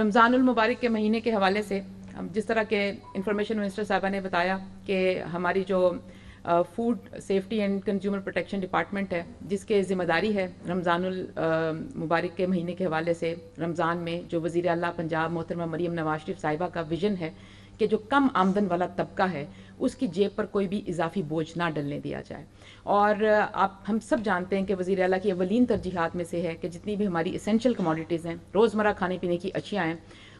رمضان المبارک کے مہینے کے حوالے سے جس طرح کے انفارمیشن منسٹر صاحبہ نے بتایا کہ ہماری جو food safety and consumer protection department ہے جس کے ذمہ داری ہے رمضان المبارک کے مہینے کے حوالے سے رمضان میں جو وزیر اعلیٰ پنجاب محترمہ مریم نواز شریف صاحبہ کا ویژن ہے کہ جو کم آمدن والا طبقہ ہے اس کی جیب پر کوئی بھی اضافی بوجھ نہ ڈلنے دیا جائے. اور ہم سب جانتے ہیں کہ وزیر اعلیٰ کی اولین ترجیحات میں سے ہے کہ جتنی بھی ہماری اسینشل کموڈیٹیز ہیں، روزمرہ کھانے پینے کی اشیاء ہیں،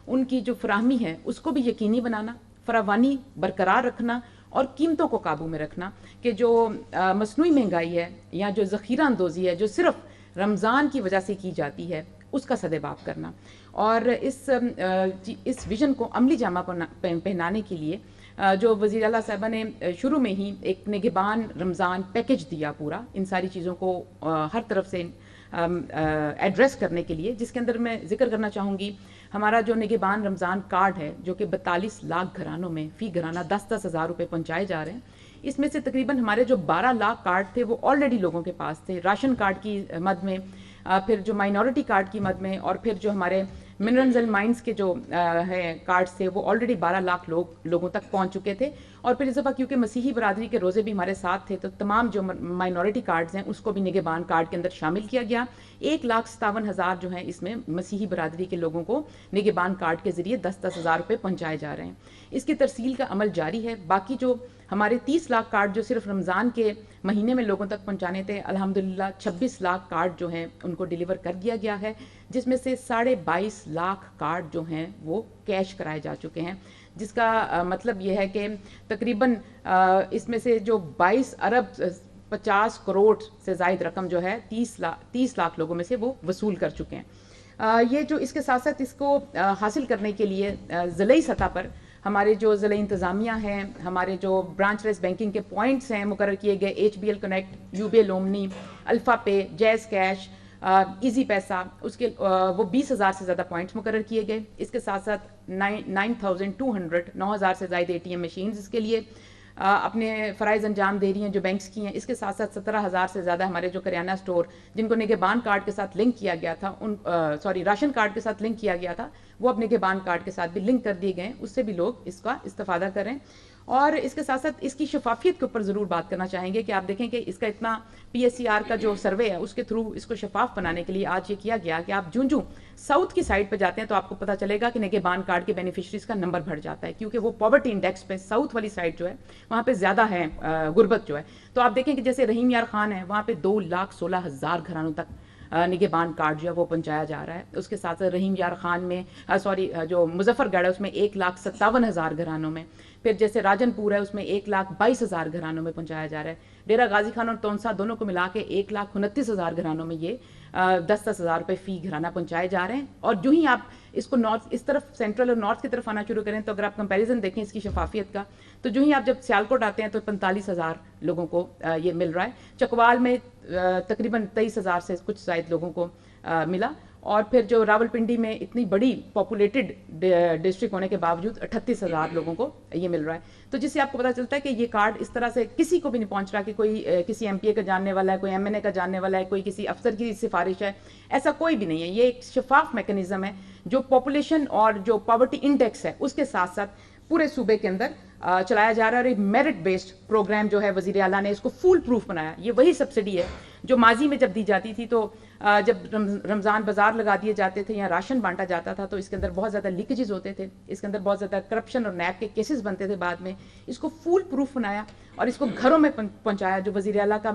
ان کی جو فراہمی ہے اس کو بھی یقینی بنانا، فراوانی برقرار رکھنا اور قیمتوں کو قابو میں رکھنا کہ جو مصنوعی مہنگائی ہے یا جو ذخیرہ اندوزی ہے جو صرف رمضان کی وجہ سے کی جاتی ہے اس کا سدباب کرنا. اور اس ویژن کو عملی جامہ پہنانے کے لیے جو وزیر اعلیٰ صاحبہ نے شروع میں ہی ایک نگہبان رمضان پیکج دیا پورا ان ساری چیزوں کو ہر طرف سے ایڈریس کرنے کے لیے، جس کے اندر میں ذکر کرنا چاہوں گی ہمارا جو نگہبان رمضان کارڈ ہے جو کہ 42 لاکھ گھرانوں میں فی گھرانہ 10-10 ہزار روپے پہنچائے جا رہے ہیں. اس میں سے تقریباً ہمارے جو 12 لاکھ کارڈ تھے وہ آلریڈی لوگوں کے پاس تھے راشن کارڈ کی مد میں، پھر جو مائنورٹی کارڈ کی مد میں، اور پھر جو ہمارے منرلز اینڈ مائنز کے جو ہیں کارڈز تھے وہ آلریڈی 12 لاکھ لوگوں تک پہنچ چکے تھے. اور پھر اس دفعہ کیونکہ مسیحی برادری کے روزے بھی ہمارے ساتھ تھے تو تمام جو مائنورٹی کارڈز ہیں اس کو بھی نگہبان کارڈ کے اندر شامل کیا گیا. 1,57,000 جو ہیں اس میں مسیحی برادری کے لوگوں کو نگہبان کارڈ کے ذریعے 10-10 ہزار روپے پہنچائے جا رہے ہیں. اس کی ترسیل کا عمل جاری ہے. باقی جو ہمارے 30 لاکھ کارڈ جو صرف رمضان کے مہینے میں لوگوں تک پہنچانے تھے، الحمدللہ 26 لاکھ کارڈ جو ہیں ان کو ڈیلیور کر دیا گیا ہے، جس میں سے 22.5 لاکھ کارڈ جو ہیں وہ کیش کرائے جا چکے ہیں، جس کا مطلب یہ ہے کہ تقریباً اس میں سے جو 22 ارب 50 کروڑ سے زائد رقم جو ہے 30 لاکھ لوگوں میں سے وہ وصول کر چکے ہیں. یہ جو اس کے ساتھ ساتھ اس کو حاصل کرنے کے لیے ضلعی سطح پر ہمارے جو ضلعی انتظامیہ ہیں، ہمارے جو برانچ لیس بینکنگ کے پوائنٹس ہیں مقرر کیے گئے، HBL connect, UBL Omni, Alfa pay, Jazz cash, Easypaisa, اس کے وہ 20,000 سے زیادہ پوائنٹس مقرر کیے گئے. اس کے ساتھ ساتھ 9,000 سے زائد ATM مشینز اس کے لیے اپنے فرائض انجام دے رہی ہیں جو بینکس کی ہیں. اس کے ساتھ ساتھ 17,000 سے زیادہ ہمارے جو کریانہ سٹور جن کو نگہبان کارڈ کے ساتھ لنک کیا گیا تھا، راشن کارڈ کے ساتھ لنک کیا گیا تھا، وہ اپنے نگہبان کارڈ کے ساتھ بھی لنک کر دیے گئے، اس سے بھی لوگ اس کا استفادہ کریں. اور اس کے ساتھ ساتھ اس کی شفافیت کے اوپر ضرور بات کرنا چاہیں گے کہ آپ دیکھیں کہ اس کا اتنا PSCR کا جو سروے ہے اس کے تھرو اس کو شفاف بنانے کے لیے آج یہ کیا گیا کہ آپ جوں ساؤتھ کی سائڈ پہ جاتے ہیں تو آپ کو پتہ چلے گا کہ نگہبان کارڈ کے بینیفیشریز کا نمبر بڑھ جاتا ہے، کیونکہ وہ پاورٹی انڈیکس پہ ساؤتھ والی سائڈ جو ہے وہاں پہ زیادہ ہے غربت جو ہے. تو آپ دیکھیں کہ جیسے رحیم یار خان ہے وہاں پہ 2,16,000 گھرانوں تک نگہبان کارڈ جو ہے وہ پہنچایا جا رہا ہے. اس کے ساتھ رحیم یار خان میں جو مظفر گڑھ ہے اس میں 1,57,000 گھرانوں میں، پھر جیسے راجن پور ہے اس میں 1,22,000 گھرانوں میں پہنچایا جا رہا ہے. ڈیرہ غازی خان اور تونسا دونوں کو ملا کے 1,29,000 گھرانوں میں یہ 10-10 ہزار روپے فی گھرانہ پہنچائے جا رہے ہیں. اور جو ہی آپ اس کو نارتھ اس طرف سینٹرل اور نارتھ کی طرف آنا شروع کریں تو اگر آپ کمپیریزن دیکھیں اس کی شفافیت کا تو جو ہی آپ جب سیالکوٹ آتے ہیں تو 45,000 لوگوں کو یہ مل رہا ہے. چکوال میں تقریباً 23,000 سے کچھ زائد لوگوں کو ملا. اور پھر جو راولپنڈی میں اتنی بڑی پاپولیٹڈ ڈسٹرکٹ ہونے کے باوجود 38,000 لوگوں کو یہ مل رہا ہے. تو جس سے آپ کو پتہ چلتا ہے کہ یہ کارڈ اس طرح سے کسی کو بھی نہیں پہنچ رہا کہ کوئی کسی MPA کا جاننے والا ہے، کوئی MNA کا جاننے والا ہے، کوئی کسی افسر کی سفارش ہے، ایسا کوئی بھی نہیں ہے. یہ ایک شفاف میکنزم ہے جو پاپولیشن اور جو پاورٹی انڈیکس ہے اس کے ساتھ ساتھ پورے صوبے کے اندر چلایا جا رہا ہے. اور ایک میرٹ بیسڈ پروگرام جو ہے وزیر اعلیٰ نے اس کو فول پروف بنایا. یہ وہی سبسڈی ہے جو ماضی میں جب دی جاتی تھی تو جب رمضان بازار لگا دیے جاتے تھے یا راشن بانٹا جاتا تھا تو اس کے اندر بہت زیادہ لیکیجز ہوتے تھے، اس کے اندر بہت زیادہ کرپشن اور نیب کے کیسز بنتے تھے. بعد میں اس کو فول پروف بنایا اور اس کو گھروں میں پہنچایا. جو وزیر اعلیٰ کا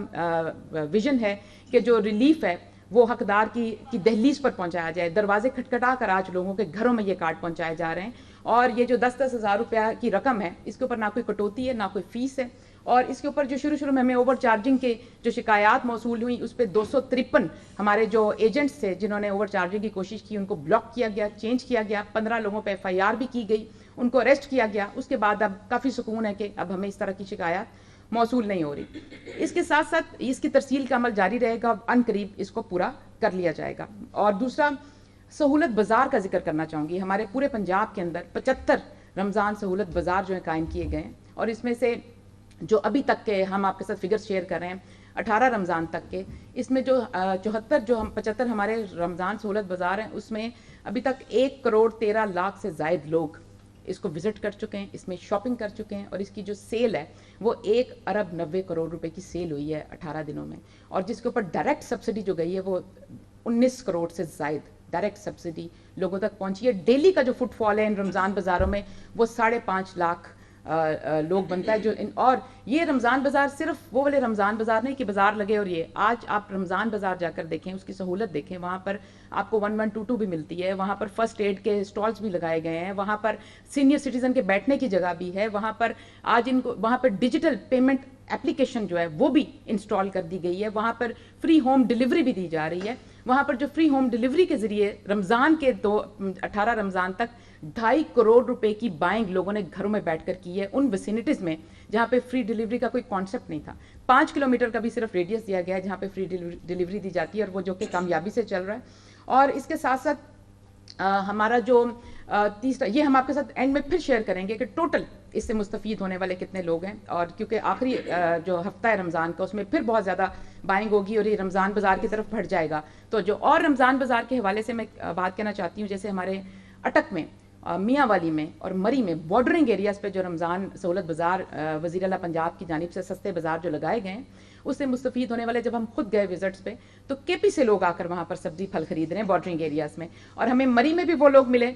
ویژن ہے کہ جو ریلیف ہے وہ حقدار کی دہلیز پر پہنچایا جائے، دروازے کھٹکھٹا کر آج لوگوں کے گھروں میں یہ کارڈ پہنچائے جا رہے ہیں. اور یہ جو 10-10 ہزار روپیہ کی رقم ہے اس کے اوپر نہ کوئی کٹوتی ہے نہ کوئی فیس ہے. اور اس کے اوپر جو شروع میں ہمیں اوور چارجنگ کے جو شکایات موصول ہوئی اس پہ 253 ہمارے جو ایجنٹس تھے جنہوں نے اوور چارجنگ کی کوشش کی ان کو بلاک کیا گیا، چینج کیا گیا. 15 لوگوں پہ FIR بھی کی گئی، ان کو اریسٹ کیا گیا. اس کے بعد اب کافی سکون ہے کہ اب ہمیں اس طرح کی شکایات موصول نہیں ہو رہی. اس کے ساتھ ساتھ اس کی ترسیل کا عمل جاری رہے گا، عن قریب اس کو پورا کر لیا جائے گا. اور دوسرا سہولت بازار کا ذکر کرنا چاہوں گی. ہمارے پورے پنجاب کے اندر 75 رمضان سہولت بازار جو ہیں قائم کیے گئے ہیں. اور اس میں سے جو ابھی تک کے ہم آپ کے ساتھ فگرز شیئر کر رہے ہیں 18 رمضان تک کے، اس میں جو 75 ہمارے رمضان سہولت بازار ہیں، اس میں ابھی تک 1,13,00,000 سے زائد لوگ اس کو وزٹ کر چکے ہیں، اس میں شاپنگ کر چکے ہیں، اور اس کی جو سیل ہے وہ 1,90,00,000,000 کی سیل ہوئی ہے 18 دنوں میں، اور جس کے اوپر ڈائریکٹ سبسڈی جو گئی ہے وہ 19 کروڑ سے زائد ڈائریکٹ سبسڈی لوگوں تک پہنچی ہے. ڈیلی کا جو فٹ فال ہے ان رمضان بازاروں میں وہ 5.5 لاکھ لوگ بنتا ہے. جو اور یہ رمضان بازار صرف وہ والے رمضان بازار نہیں کہ بازار لگے اور یہ آج آپ رمضان بازار جا کر دیکھیں، اس کی سہولت دیکھیں، وہاں پر آپ کو 1122 بھی ملتی ہے، وہاں پر فرسٹ ایڈ کے اسٹالز بھی لگائے گئے ہیں، وہاں پر سینئر سٹیزن کے بیٹھنے کی جگہ بھی ہے، وہاں پر آج ان کو وہاں پر ڈیجیٹل پیمنٹ اپلیکیشن جو ہے وہ بھی انسٹال کر دی گئی ہے، وہاں پر فری ہوم ڈیلیوری بھی دی جا رہی ہے. وہاں پر جو فری ہوم ڈیلیوری کے ذریعے رمضان کے 18 رمضان تک 2.5 کروڑ روپے کی بائنگ لوگوں نے گھروں میں بیٹھ کر کی ہے ان ویسینٹیز میں جہاں پہ فری ڈیلیوری کا کوئی کانسیپٹ نہیں تھا. 5 کلومیٹر کا بھی صرف ریڈیس دیا گیا ہے جہاں پہ فری ڈیلیوری دی جاتی ہے، اور وہ جو کہ کامیابی سے چل رہا ہے. اور اس کے ساتھ ساتھ ہمارا جو تیسرا، یہ ہم آپ کے ساتھ اینڈ میں پھر شیئر کریں گے کہ ٹوٹل اس سے مستفید ہونے والے کتنے لوگ ہیں، اور کیونکہ آخری جو ہفتہ ہے رمضان کا اس میں پھر بہت زیادہ بائنگ ہوگی اور یہ رمضان بازار کی طرف بڑھ جائے گا. تو جو اور رمضان بازار کے حوالے سے میں بات کہنا چاہتی ہوں، جیسے ہمارے اٹک میں، میاں والی میں اور مری میں بارڈرنگ ایریاز پہ جو رمضان سہولت بازار وزیر اعلیٰ پنجاب کی جانب سے سستے بازار جو لگائے گئے ہیں، اس سے مستفید ہونے والے جب ہم خود گئے وزٹس پہ تو کے پی سے لوگ آ کر وہاں پر سبزی پھل خرید رہے ہیں بارڈرنگ ایریاز میں. اور ہمیں مری میں بھی وہ لوگ ملے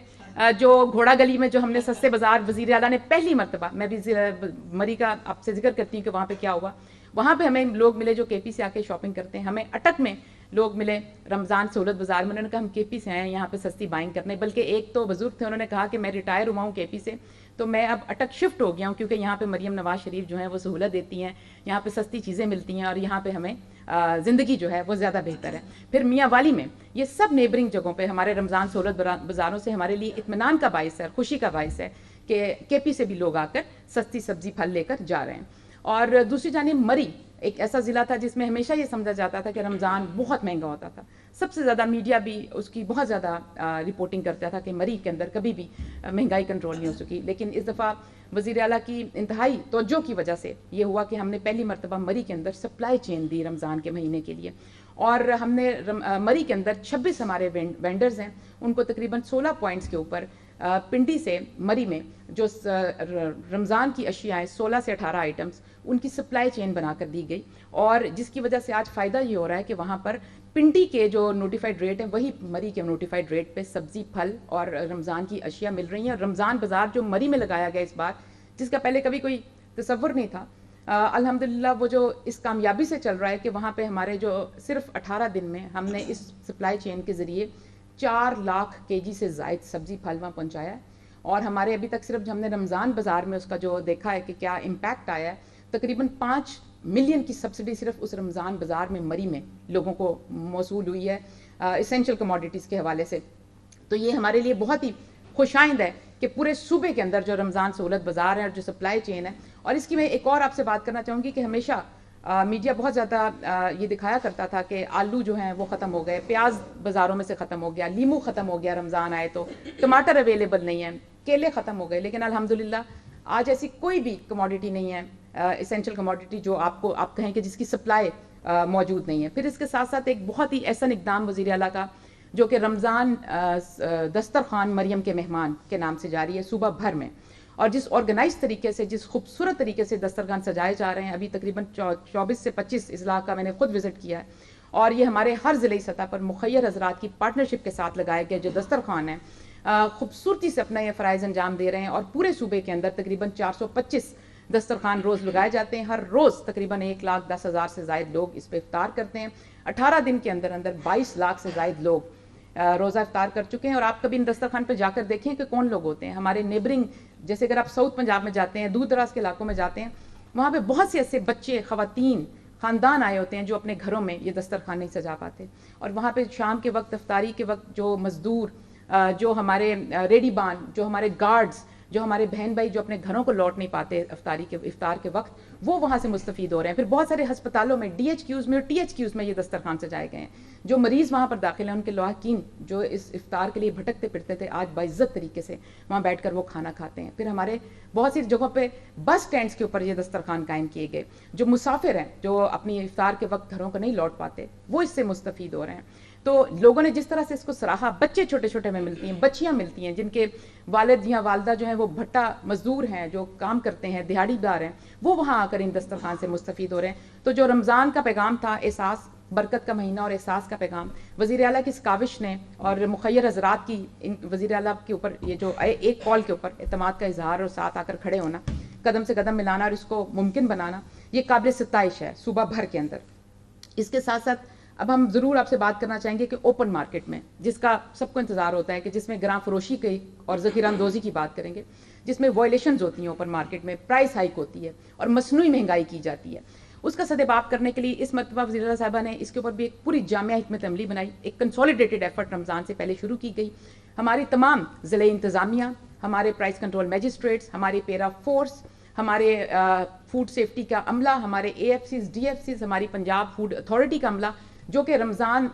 جو گھوڑا گلی میں جو ہم نے سستے بازار وزیر اعلیٰ نے پہلی مرتبہ، میں بھی مری کا آپ سے ذکر کرتی ہوں کہ وہاں پہ کیا ہوا، وہاں پہ ہمیں لوگ ملے جو کے پی سے آ کے شاپنگ کرتے ہیں. ہمیں اٹک میں لوگ ملے رمضان سہولت بازار میں، انہوں نے کہا ہم کے پی سے آئے ہیں یہاں پہ سستی بائنگ کرنے. بلکہ ایک تو بزرگ تھے، انہوں نے کہا کہ میں ریٹائر ہوا ہوں کے پی سے تو میں اب اٹک شفٹ ہو گیا ہوں کیونکہ یہاں پہ مریم نواز شریف جو ہیں وہ سہولت دیتی ہیں، یہاں پہ سستی چیزیں ملتی ہیں اور یہاں پہ ہمیں زندگی جو ہے وہ زیادہ بہتر ہے. پھر میاں والی میں، یہ سب نیبرنگ جگہوں پہ ہمارے رمضان سہولت بازاروں سے ہمارے لیے اطمینان کا باعث ہے، خوشی کا باعث ہے کہ کے پی سے بھی لوگ آ کر سستی سبزی پھل لے کر جا رہے ہیں. اور دوسری جانب مری ایک ایسا ضلع تھا جس میں ہمیشہ یہ سمجھا جاتا تھا کہ رمضان بہت مہنگا ہوتا تھا. سب سے زیادہ میڈیا بھی اس کی بہت زیادہ رپورٹنگ کرتا تھا کہ مری کے اندر کبھی بھی مہنگائی کنٹرول نہیں ہو سکی. لیکن اس دفعہ وزیر اعلیٰ کی انتہائی توجہ کی وجہ سے یہ ہوا کہ ہم نے پہلی مرتبہ مری کے اندر سپلائی چین دی رمضان کے مہینے کے لیے. اور ہم نے مری کے اندر 26 ہمارے وینڈرز ہیں، ان کو تقریباً 16 پوائنٹس کے اوپر پنڈی سے مری میں جو رمضان کی اشیاء 16 سے 18 آئٹمز ان کی سپلائی چین بنا کر دی گئی. اور جس کی وجہ سے آج فائدہ یہ ہو رہا ہے کہ وہاں پر پنڈی کے جو نوٹیفائڈ ریٹ ہیں وہی مری کے نوٹیفائڈ ریٹ پہ سبزی پھل اور رمضان کی اشیاء مل رہی ہیں. رمضان بازار جو مری میں لگایا گیا اس بار، جس کا پہلے کبھی کوئی تصور نہیں تھا، الحمدللہ وہ جو اس کامیابی سے چل رہا ہے کہ وہاں پہ ہمارے جو صرف 18 دن میں ہم نے اس سپلائی چین کے ذریعے 4 لاکھ kg سے زائد سبزی پھل وہاں پہنچایا ہے. اور ہمارے ابھی تک صرف ہم نے رمضان بازار میں اس کا جو دیکھا ہے کہ کیا امپیکٹ آیا ہے، تقریباً 5 ملین کی سبسڈی صرف اس رمضان بازار میں مری میں لوگوں کو موصول ہوئی ہے اسینشل کموڈیٹیز کے حوالے سے. تو یہ ہمارے لیے بہت ہی خوش آئند ہے کہ پورے صوبے کے اندر جو رمضان سہولت بازار ہے اور جو سپلائی چین ہے. اور اس کی میں ایک اور آپ سے بات کرنا چاہوں گی کہ ہمیشہ میڈیا بہت زیادہ یہ دکھایا کرتا تھا کہ آلو جو ہیں وہ ختم ہو گئے، پیاز بازاروں میں سے ختم ہو گیا، لیمو ختم ہو گیا رمضان آئے تو، ٹماٹر اویلیبل نہیں ہے، کیلے ختم ہو گئے. لیکن الحمدللہ آج ایسی کوئی بھی کموڈیٹی نہیں ہے اسینشل کموڈیٹی جو آپ کہیں کہ جس کی سپلائی موجود نہیں ہے. پھر اس کے ساتھ ساتھ ایک بہت ہی احسن اقدام وزیر اعلیٰ کا جو کہ رمضان دسترخوان مریم کے مہمان کے نام سے جاری ہے صوبہ بھر میں، اور جس آرگنائز طریقے سے، جس خوبصورت طریقے سے دسترخوان سجائے جا رہے ہیں. ابھی تقریباً 24 سے 25 اضلاع کا میں نے خود وزٹ کیا ہے، اور یہ ہمارے ہر ضلعی سطح پر مخیر حضرات کی پارٹنرشپ کے ساتھ لگائے گئے جو دسترخوان ہیں خوبصورتی سے اپنا یہ فرائض انجام دے رہے ہیں. اور پورے صوبے کے اندر تقریباً 425 دسترخوان روز لگائے جاتے ہیں. ہر روز تقریباً 1,10,000 سے زائد لوگ اس پہ افطار کرتے ہیں. 18 دن کے اندر 22 لاکھ سے زائد لوگ روزہ افطار کر چکے ہیں. اور آپ کبھی ان دسترخوان پہ جا کر دیکھیں کہ کون لوگ ہوتے ہیں. ہمارے نیبرنگ، جیسے اگر آپ ساؤتھ پنجاب میں جاتے ہیں، دور دراز کے علاقوں میں جاتے ہیں، وہاں پہ بہت سے ایسے بچے، خواتین، خاندان آئے ہوتے ہیں جو اپنے گھروں میں یہ دسترخوان نہیں سجا پاتے. اور وہاں پہ شام کے وقت، افطاری کے وقت جو مزدور، جو ہمارے ریڈی بان، جو ہمارے گارڈز، جو ہمارے بہن بھائی جو اپنے گھروں کو لوٹ نہیں پاتے افطار کے وقت، وہ وہاں سے مستفید ہو رہے ہیں. پھر بہت سارے ہسپتالوں میں ڈی ایچ کیوز میں اور ٹی ایچ کیوز میں یہ دسترخوان سجائے گئے ہیں. جو مریض وہاں پر داخل ہیں ان کے لواحقین جو اس افطار کے لیے بھٹکتے پھرتے تھے، آج باعزت طریقے سے وہاں بیٹھ کر وہ کھانا کھاتے ہیں. پھر ہمارے بہت سی جگہوں پہ بس اسٹینڈس کے اوپر یہ دسترخوان قائم کیے گئے. جو مسافر ہیں جو اپنی افطار کے وقت گھروں کو نہیں لوٹ پاتے، وہ اس سے مستفید ہو رہے ہیں. تو لوگوں نے جس طرح سے اس کو سراہا، بچے چھوٹے چھوٹے میں ملتی ہیں، بچیاں ملتی ہیں جن کے والد یا والدہ جو ہیں وہ بھٹا مزدور ہیں، جو کام کرتے ہیں، دیہڑی دار ہیں، وہ وہاں آ کر ان دسترخوان سے مستفید ہو رہے ہیں. تو جو رمضان کا پیغام تھا، احساس، برکت کا مہینہ اور احساس کا پیغام، وزیر اعلیٰ کی اس کاوش نے اور مخیر حضرات کی وزیر اعلیٰ کے اوپر یہ جو ایک کال کے اوپر اعتماد کا اظہار اور ساتھ آ کر کھڑے ہونا، قدم سے قدم ملانا اور اس کو ممکن بنانا، یہ قابل ستائش ہے صوبہ بھر کے اندر. اس کے ساتھ ساتھ اب ہم ضرور آپ سے بات کرنا چاہیں گے کہ اوپن مارکیٹ میں، جس کا سب کو انتظار ہوتا ہے، کہ جس میں گراں فروشی کی اور ذخیرہ اندوزی کی بات کریں گے، جس میں وائلیشنز ہوتی ہیں اوپن مارکیٹ میں، پرائس ہائک ہوتی ہے اور مصنوعی مہنگائی کی جاتی ہے. اس کا سدباب کرنے کے لیے اس مرتبہ وزیر اعلیٰ صاحبہ نے اس کے اوپر بھی ایک پوری جامع حکمت عملی بنائی. ایک کنسولیڈیٹڈ ایفرٹ رمضان سے پہلے شروع کی گئی. ہماری تمام ضلعی انتظامیہ، ہمارے پرائس کنٹرول میجسٹریٹس، ہماری پیرا فورس، ہمارے فوڈ سیفٹی کا عملہ، ہمارے A F Cs, D F Cs, ہماری پنجاب فوڈ اتھارٹی کا عملہ، جو کہ رمضان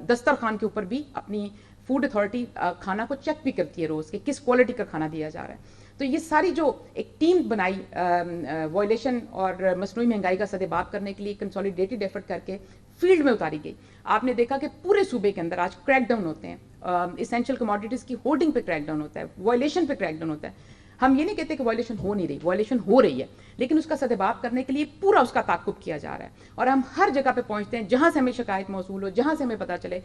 دسترخوان کے اوپر بھی اپنی فوڈ اتھارٹی کھانا کو چیک بھی کرتی ہے روز، کہ کس کوالٹی کا کھانا دیا جا رہا ہے. تو یہ ساری جو ایک ٹیم بنائی وائلیشن اور مصنوعی مہنگائی کا سدباب کرنے کے لیے کنسولیڈیٹڈ ایفرٹ کر کے فیلڈ میں اتاری گئی. آپ نے دیکھا کہ پورے صوبے کے اندر آج کریک ڈاؤن ہوتے ہیں، اسینشل کموڈیٹیز کی ہولڈنگ پہ کریک ڈاؤن ہوتا ہے، وائلیشن پہ کریک ڈاؤن ہوتا ہے. ہم یہ نہیں کہتے کہ وائلیشن ہو نہیں رہی، وائلیشن ہو رہی ہے، لیکن اس کا سدباب کرنے کے لیے پورا اس کا تعاقب کیا جا رہا ہے. اور ہم ہر جگہ پہ پہنچتے ہیں جہاں سے ہمیں شکایت موصول ہو، جہاں سے ہمیں پتہ چلے،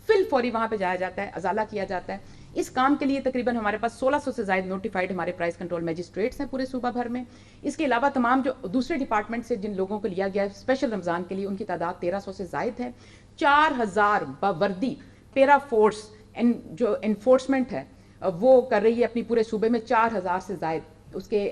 فل فوری وہاں پہ جایا جاتا ہے، ازالہ کیا جاتا ہے. اس کام کے لیے تقریباً ہمارے پاس 1600 سے زائد نوٹیفائڈ ہمارے پرائس کنٹرول میجسٹریٹس ہیں پورے صوبہ بھر میں. اس کے علاوہ تمام جو دوسرے ڈپارٹمنٹ سے جن لوگوں کو لیا گیا ہے اسپیشل رمضان کے لیے، ان کی تعداد 1300 سے زائد ہے. 4000 باوردی پیرا فورس جو انفورسمنٹ ہے وہ کر رہی ہے اپنی پورے صوبے میں. 4000 سے زائد اس کے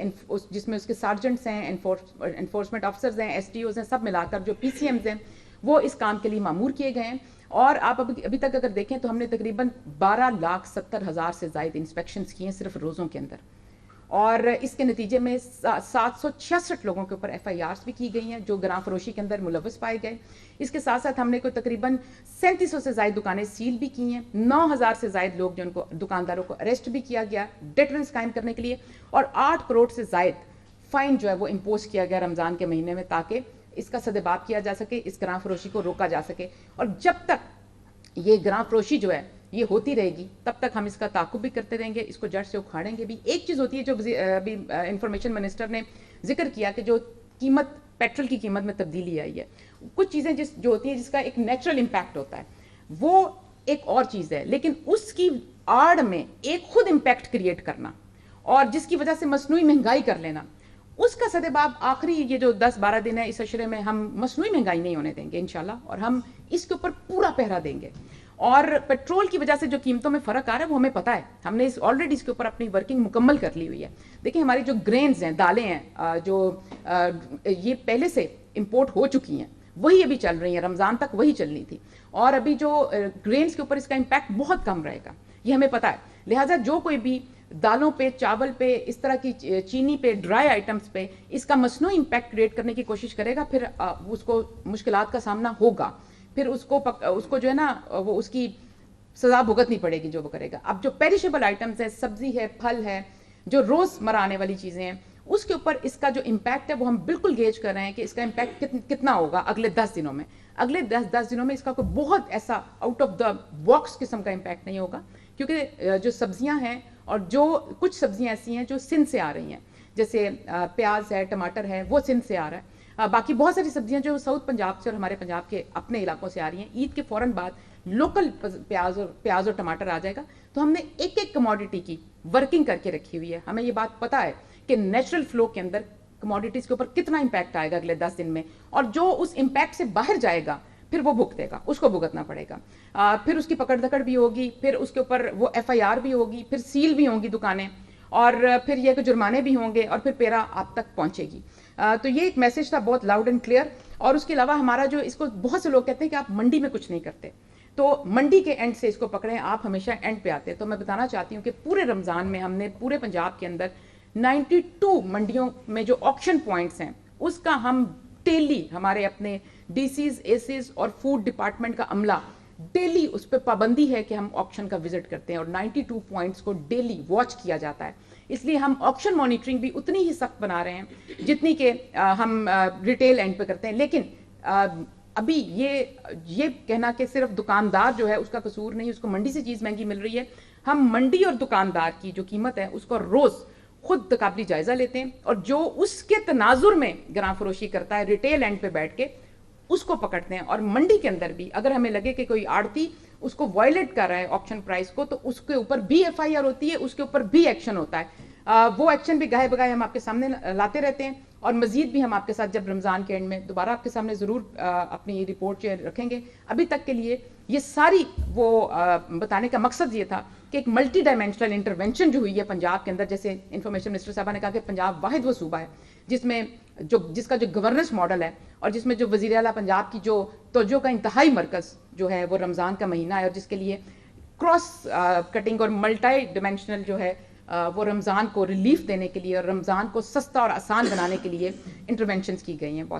جس میں اس کے سارجنٹس ہیں، انفورسمنٹ آفیسرز ہیں، ایس ٹی اوز ہیں، سب ملا کر جو پی سی ایمز ہیں، وہ اس کام کے لیے مامور کیے گئے ہیں. اور آپ ابھی تک اگر دیکھیں تو ہم نے تقریباً 12,70,000 سے زائد انسپیکشنز کیے ہیں صرف روزوں کے اندر. اور اس کے نتیجے میں 766 لوگوں کے اوپر ایف آئی آرز بھی کی گئی ہیں جو گراں فروشی کے اندر ملوث پائے گئے. اس کے ساتھ ساتھ ہم نے کوئی تقریباً 3700 سے زائد دکانیں سیل بھی کی ہیں. 9000 سے زائد لوگ جن کو دکانداروں کو اریسٹ بھی کیا گیا ڈیٹرنس قائم کرنے کے لیے. اور 8 کروڑ سے زائد فائن جو ہے وہ امپوز کیا گیا رمضان کے مہینے میں، تاکہ اس کا سدباب کیا جا سکے، اس گراں فروشی کو روکا جا سکے. اور جب تک یہ گراں فروشی جو ہے یہ ہوتی رہے گی، تب تک ہم اس کا تعاقب بھی کرتے رہیں گے، اس کو جڑ سے اکھاڑیں گے بھی. ایک چیز ہوتی ہے جو ابھی انفارمیشن منسٹر نے ذکر کیا کہ جو قیمت، پیٹرول کی قیمت میں تبدیلی آئی ہے. کچھ چیزیں جو ہوتی ہیں جس کا ایک نیچرل امپیکٹ ہوتا ہے، وہ ایک اور چیز ہے، لیکن اس کی آڑ میں ایک خود امپیکٹ کریٹ کرنا اور جس کی وجہ سے مصنوعی مہنگائی کر لینا، اس کا سدباب آخری یہ جو 10-12 دن ہے اس اشرے میں ہم مصنوعی مہنگائی نہیں ہونے دیں گے انشاءاللہ، اور ہم اس کے اوپر پورا پہرا دیں گے. اور پیٹرول کی وجہ سے جو قیمتوں میں فرق آ رہا ہے وہ ہمیں پتہ ہے، ہم نے آلریڈی اس کے اوپر اپنی ورکنگ مکمل کر لی ہوئی ہے. دیکھیں ہماری جو گرینز ہیں، دالیں ہیں، جو یہ پہلے سے امپورٹ ہو چکی ہیں وہی ابھی چل رہی ہیں، رمضان تک وہی چلنی تھی. اور ابھی جو گرینز کے اوپر اس کا امپیکٹ بہت کم رہے گا، یہ ہمیں پتہ ہے. لہٰذا جو کوئی بھی دالوں پہ، چاول پہ، اس طرح کی چینی پہ، ڈرائی آئٹمس پہ اس کا مصنوعی امپیکٹ کریٹ کرنے کی کوشش کرے گا، پھر اس کو مشکلات کا سامنا ہوگا. پھر اس کو جو ہے نا وہ اس کی سزا بھگتنی پڑے گی جو وہ کرے گا. اب جو پیریشیبل آئٹمس ہیں، سبزی ہے، پھل ہے، جو روز مرہ آنے والی چیزیں ہیں، اس کے اوپر اس کا جو امپیکٹ ہے وہ ہم بالکل گیج کر رہے ہیں کہ اس کا امپیکٹ کتنا ہوگا اگلے 10 دنوں میں. اگلے 10 دنوں میں اس کا کوئی بہت ایسا آؤٹ آف دا باکس قسم کا امپیکٹ نہیں ہوگا، کیونکہ جو سبزیاں ہیں اور جو کچھ سبزیاں ایسی ہیں جو سندھ سے آ رہی ہیں، جیسے پیاز ہے، ٹماٹر ہے، وہ سندھ سے آ رہا ہے. باقی بہت ساری سبزیاں جو ساؤتھ پنجاب سے اور ہمارے پنجاب کے اپنے علاقوں سے آ رہی ہیں. عید کے فوراً بعد لوکل پیاز اور ٹماٹر آ جائے گا. تو ہم نے ایک ایک کموڈیٹی کی ورکنگ کر کے رکھی ہوئی ہے. ہمیں یہ بات پتہ ہے کہ نیچرل فلو کے اندر کموڈیٹیز کے اوپر کتنا امپیکٹ آئے گا اگلے 10 دن میں، اور جو اس امپیکٹ سے باہر جائے گا پھر وہ بھگتے گا، اس کو بھگتنا پڑے گا. پھر اس کی پکڑ دھکڑ بھی ہوگی، پھر اس کے اوپر وہ ایف آئی آر بھی ہوگی، پھر سیل بھی ہوں گی دکانیں، اور پھر یہ کہ جرمانے بھی ہوں گے، اور پھر پیرا آپ تک پہنچے گی. تو یہ ایک میسج تھا بہت لاؤڈ اینڈ کلیئر. اور اس کے علاوہ ہمارا جو اس کو بہت سے لوگ کہتے ہیں کہ آپ منڈی میں کچھ نہیں کرتے، تو منڈی کے اینڈ سے اس کو پکڑیں، آپ ہمیشہ اینڈ پہ آتے ہیں. تو میں بتانا چاہتی ہوں کہ پورے رمضان میں ہم نے پورے پنجاب کے اندر 92 منڈیوں میں جو آکشن پوائنٹس ہیں اس کا ہم ڈیلی ہمارے اپنے ڈی سیز اے سیز اور فوڈ ڈپارٹمنٹ کا عملہ ڈیلی اس پہ پابندی ہے کہ ہم آکشن کا وزٹ کرتے ہیں اور 92 پوائنٹس کو ڈیلی واچ کیا جاتا ہے. اس لیے ہم آکشن مانیٹرنگ بھی اتنی ہی سخت بنا رہے ہیں جتنی کہ ہم ریٹیل اینڈ پہ کرتے ہیں. لیکن ابھی یہ کہنا کہ صرف دکاندار جو ہے اس کا قصور نہیں, اس کو منڈی سے چیز مہنگی مل رہی ہے. ہم منڈی اور دکاندار کی جو قیمت ہے اس کو روز خود تقابلی جائزہ لیتے ہیں اور جو اس کے تناظر میں گراں فروشی کرتا ہے ریٹیل اینڈ پہ بیٹھ کے اس کو پکڑتے ہیں. اور منڈی کے اندر بھی اگر ہمیں لگے کہ کوئی آڑتی اس کو وائلیٹ کر رہا ہے آکشن پرائس کو تو اس کے اوپر بھی ایف آئی آر ہوتی ہے, اس کے اوپر بھی ایکشن ہوتا ہے. وہ ایکشن بھی گاہے بگاہے ہم آپ کے سامنے لاتے رہتے ہیں اور مزید بھی ہم آپ کے ساتھ جب رمضان کے اینڈ میں دوبارہ آپ کے سامنے ضرور اپنی رپورٹ رکھیں گے. ابھی تک کے لیے یہ ساری وہ بتانے کا مقصد یہ تھا کہ ایک ملٹی ڈائمینشنل انٹرونشن جو ہوئی ہے پنجاب کے اندر, جیسے انفارمیشن منسٹر صاحبہ نے کہا کہ پنجاب واحد وہ صوبہ ہے جس کا جو گورننس ماڈل ہے اور جس میں جو وزیر اعلیٰ پنجاب کی جو توجہ کا انتہائی مرکز جو ہے وہ رمضان کا مہینہ ہے اور جس کے لیے کراس کٹنگ اور ملٹی ڈائمینشنل جو ہے وہ رمضان کو ریلیف دینے کے لیے اور رمضان کو سستا اور آسان بنانے کے لیے انٹرونشنز کی گئی ہیں. بہت